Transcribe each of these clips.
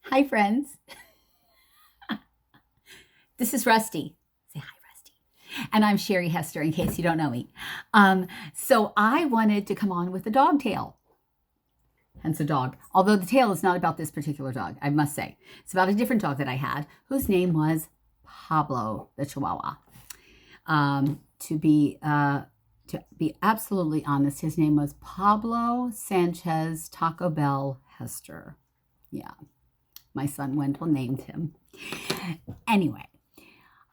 Hi, friends. This is Rusty. Say hi, Rusty. And I'm Sherry Hester, in case you don't know me. So I wanted to come on with a dog tale, hence a dog. Although the tale is not about this particular dog, I must say. It's about a different dog that I had, whose name was Pablo, the Chihuahua. To be absolutely honest, his name was Pablo Sanchez Taco Bell Hester. Yeah, my son Wendell named him. Anyway,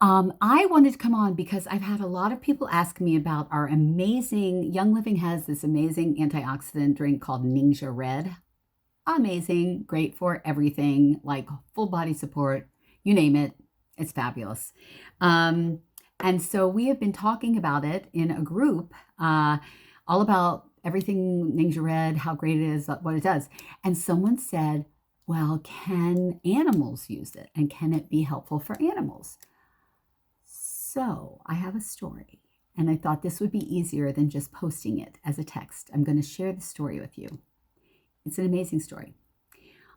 I wanted to come on because I've had a lot of people ask me about our amazing, Young Living has this amazing antioxidant drink called Ningxia Red. Amazing, great for everything, like full body support, you name it. It's fabulous. And so we have been talking about it in a group, all about everything Ningxia Red, how great it is, what it does. And someone said, well, can animals use it? And can it be helpful for animals? So I have a story, and I thought this would be easier than just posting it as a text. I'm going to share the story with you. It's an amazing story.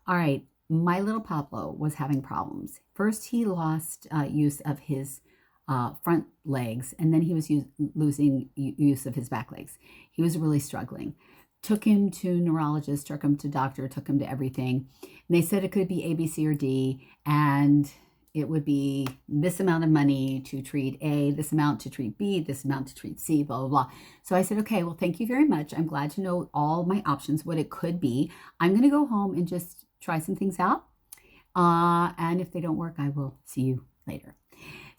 All right, my little Pablo was having problems. First, he lost use of his front legs, and then he was losing use of his back legs. He was really struggling. Took him to neurologist, took him to doctor, took him to everything. And they said it could be A, B, C, or D, and it would be this amount of money to treat A, this amount to treat B, this amount to treat C, blah, blah, blah. So I said, okay, well, thank you very much. I'm glad to know all my options, what it could be. I'm going to go home and just try some things out. And if they don't work, I will see you later.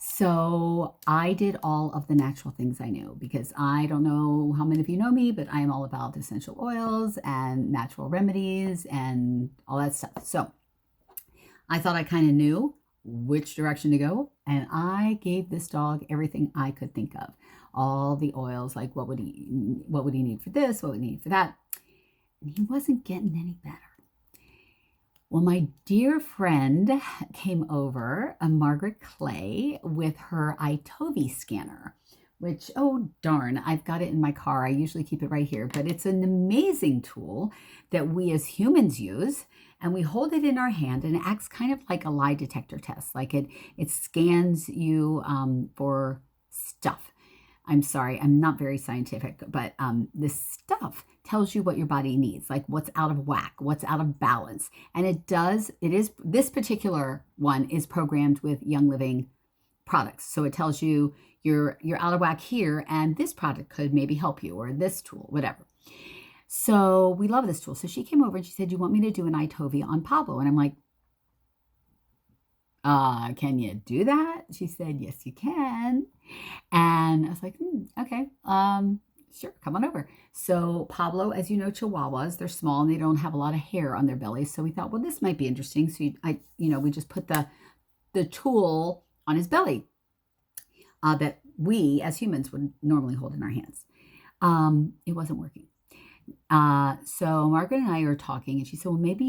So I did all of the natural things I knew, because I don't know how many of you know me, but I am all about essential oils and natural remedies and all that stuff. So I thought I kind of knew which direction to go, and I gave this dog everything I could think of. All the oils, like what would he need for this, what would he need for that. And he wasn't getting any better. Well, my dear friend came over, Margaret Clay, with her iTovi scanner, which, oh darn, I've got it in my car. I usually keep it right here, but it's an amazing tool that we as humans use, and we hold it in our hand, and it acts kind of like a lie detector test. Like it scans you for stuff. I'm sorry, I'm not very scientific, but this stuff tells you what your body needs, like what's out of whack, what's out of balance. And this particular one is programmed with Young Living products. So it tells you you're out of whack here, and this product could maybe help you, or this tool, whatever. So we love this tool. So she came over and she said, you want me to do an iTovi on Pablo? And I'm like, can you do that? She said, yes, you can. And I was like, okay, sure, come on over. So Pablo, as you know, Chihuahuas, they're small and they don't have a lot of hair on their bellies. So we thought, well, this might be interesting. So we just put the tool on his belly that we as humans would normally hold in our hands. It wasn't working. So Margaret and I are talking, and she said, well, maybe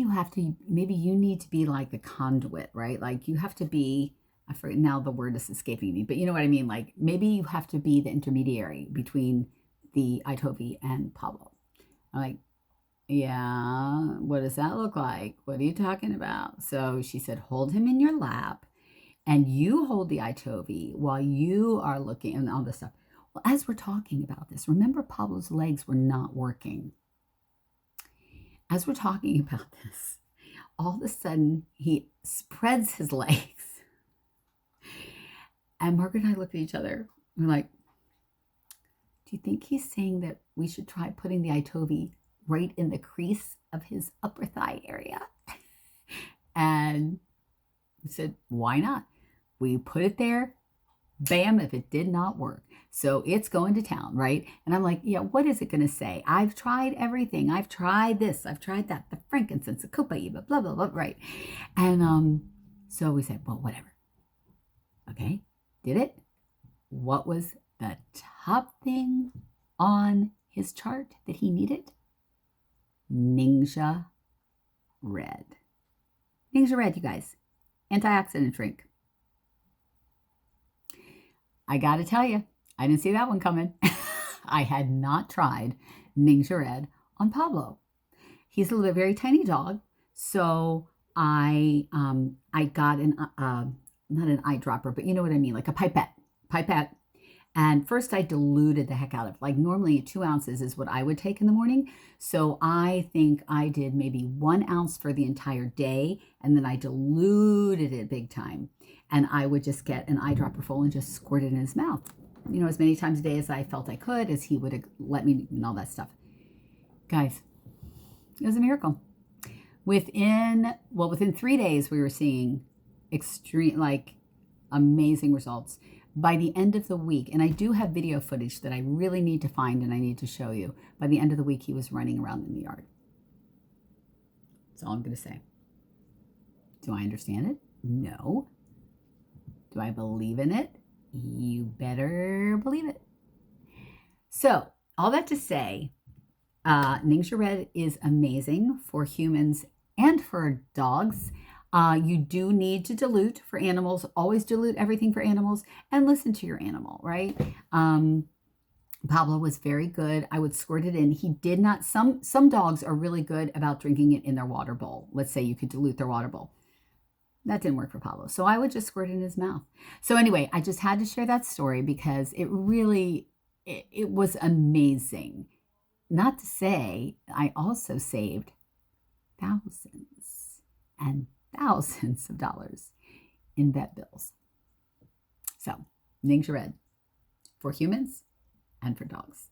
you need to be like the conduit, right? Like you have to be, I forget now, the word is escaping me, but you know what I mean? Like maybe you have to be the intermediary between the iTovi and Pablo. I'm like, yeah, what does that look like? What are you talking about? So she said, hold him in your lap and you hold the iTovi while you are looking and all this stuff. Well, as we're talking about this, remember Pablo's legs were not working. As we're talking about this, all of a sudden he spreads his legs. And Margaret and I looked at each other. We're like, do you think he's saying that we should try putting the iTovi right in the crease of his upper thigh area? And we said, why not? We put it there. Bam, if it did not work. So it's going to town, right? And I'm like, yeah, what is it going to say? I've tried everything. I've tried this. I've tried that. The frankincense, the copaiba, blah, blah, blah, right? And so we said, well, whatever. Okay, did it. What was the top thing on his chart that he needed? Ningxia Red. Ningxia Red, you guys. Antioxidant drink. I got to tell you, I didn't see that one coming. I had not tried Ningxia Red on Pablo. He's a very tiny dog, so I got an not an eyedropper, but you know what I mean, like a pipette. And first I diluted the heck out of it. Like normally 2 ounces is what I would take in the morning. So I think I did maybe 1 ounce for the entire day. And then I diluted it big time. And I would just get an eyedropper full and just squirt it in his mouth. You know, as many times a day as I felt I could, as he would let me, and all that stuff. Guys, it was a miracle. Within 3 days, we were seeing extreme, like amazing results. By the end of the week, and I do have video footage that I really need to find and I need to show you. By the end of the week, he was running around in the yard. That's all I'm going to say. Do I understand it? No. Do I believe in it? You better believe it. So, all that to say, Ningxia Red is amazing for humans and for dogs. You do need to dilute for animals. Always dilute everything for animals and listen to your animal, right? Pablo was very good. I would squirt it in. He did not, some dogs are really good about drinking it in their water bowl. Let's say you could dilute their water bowl. That didn't work for Pablo. So I would just squirt it in his mouth. So anyway, I just had to share that story because it really, it was amazing. Not to say, I also saved thousands and thousands of dollars in vet bills. So, Ningxia Red for humans and for dogs.